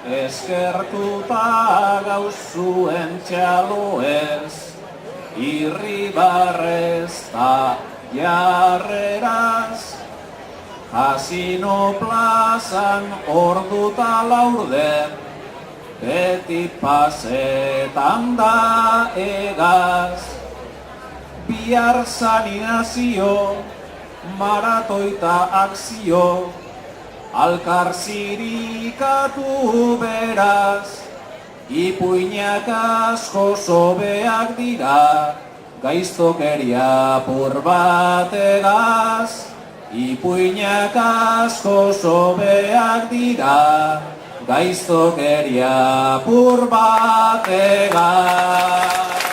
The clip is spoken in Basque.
eskertuta gauzuen txaloez, irribarrez ta jarreraz, Jasino plazan orduta laurden, beti pasetan da egaz. Bihar sanizazio, maratoita akzio, alkar zirikatu beraz, ipuinak asko sobeak dira, gaiztokeria apur bat egaz. Ipuinak asko sobeak dira, gaiztokeria apur bat egaz.